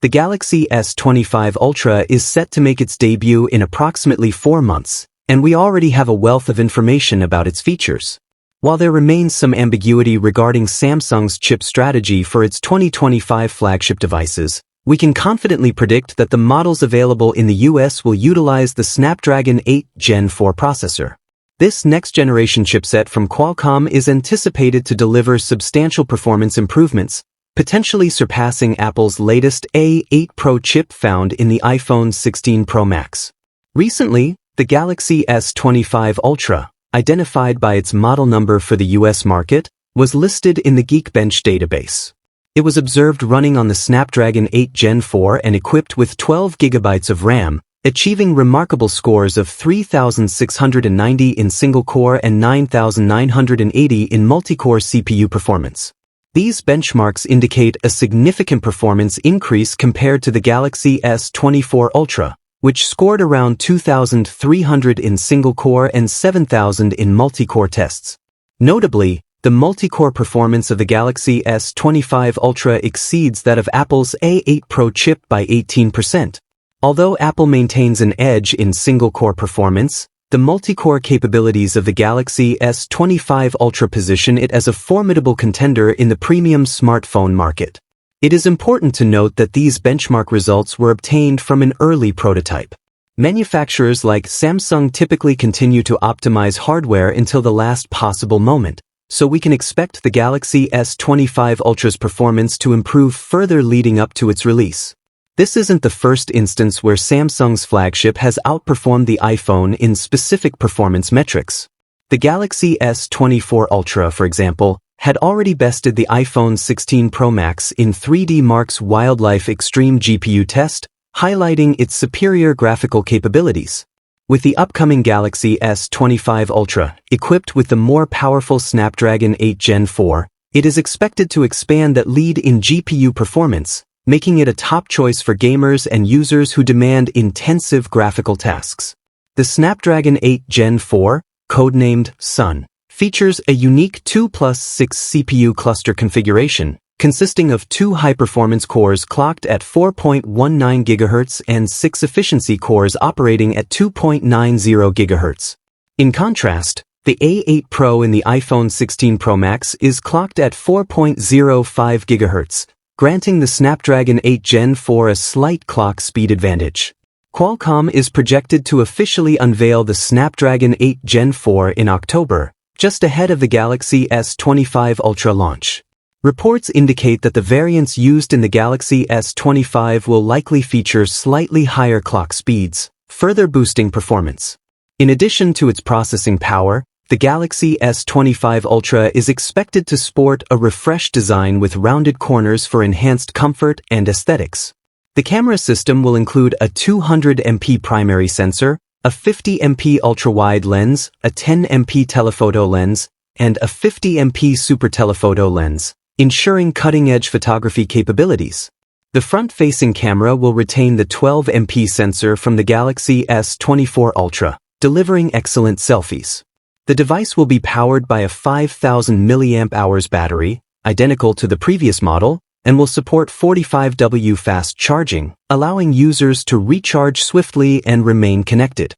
The Galaxy S25 Ultra is set to make its debut in approximately 4 months, and we already have a wealth of information about its features. While there remains some ambiguity regarding Samsung's chip strategy for its 2025 flagship devices, we can confidently predict that the models available in the US will utilize the Snapdragon 8 Gen 4 processor. This next-generation chipset from Qualcomm is anticipated to deliver substantial performance improvements, potentially surpassing Apple's latest A8 Pro chip found in the iPhone 16 Pro Max. Recently, the Galaxy S25 Ultra, identified by its model number for the US market, was listed in the Geekbench database. It was observed running on the Snapdragon 8 Gen 4 and equipped with 12 GB of RAM, achieving remarkable scores of 3,690 in single-core and 9,980 in multi-core CPU performance. These benchmarks indicate a significant performance increase compared to the Galaxy S24 Ultra, which scored around 2,300 in single-core and 7,000 in multi-core tests. Notably, the multi-core performance of the Galaxy S25 Ultra exceeds that of Apple's A8 Pro chip by 18%. Although Apple maintains an edge in single-core performance, the multi-core capabilities of the Galaxy S25 Ultra position it as a formidable contender in the premium smartphone market. It is important to note that these benchmark results were obtained from an early prototype. Manufacturers like Samsung typically continue to optimize hardware until the last possible moment, so we can expect the Galaxy S25 Ultra's performance to improve further leading up to its release. This isn't the first instance where Samsung's flagship has outperformed the iPhone in specific performance metrics. The Galaxy S24 Ultra, for example, had already bested the iPhone 16 Pro Max in 3D Mark's Wildlife Extreme GPU test, highlighting its superior graphical capabilities. With the upcoming Galaxy S25 Ultra, equipped with the more powerful Snapdragon 8 Gen 4, it is expected to expand that lead in GPU performance, making it a top choice for gamers and users who demand intensive graphical tasks. The Snapdragon 8 Gen 4, codenamed Sun, features a unique 2+6 CPU cluster configuration, consisting of 2 high-performance cores clocked at 4.19 GHz and 6 efficiency cores operating at 2.90 GHz. In contrast, the A8 Pro in the iPhone 16 Pro Max is clocked at 4.05 GHz, granting the Snapdragon 8 Gen 4 a slight clock speed advantage. Qualcomm is projected to officially unveil the Snapdragon 8 Gen 4 in October, just ahead of the Galaxy S25 Ultra launch. Reports indicate that the variants used in the Galaxy S25 will likely feature slightly higher clock speeds, further boosting performance. In addition to its processing power, the Galaxy S25 Ultra is expected to sport a refreshed design with rounded corners for enhanced comfort and aesthetics. The camera system will include a 200MP primary sensor, a 50MP ultra-wide lens, a 10MP telephoto lens, and a 50MP super telephoto lens, ensuring cutting-edge photography capabilities. The front-facing camera will retain the 12MP sensor from the Galaxy S24 Ultra, delivering excellent selfies. The device will be powered by a 5,000 mAh battery, identical to the previous model, and will support 45W fast charging, allowing users to recharge swiftly and remain connected.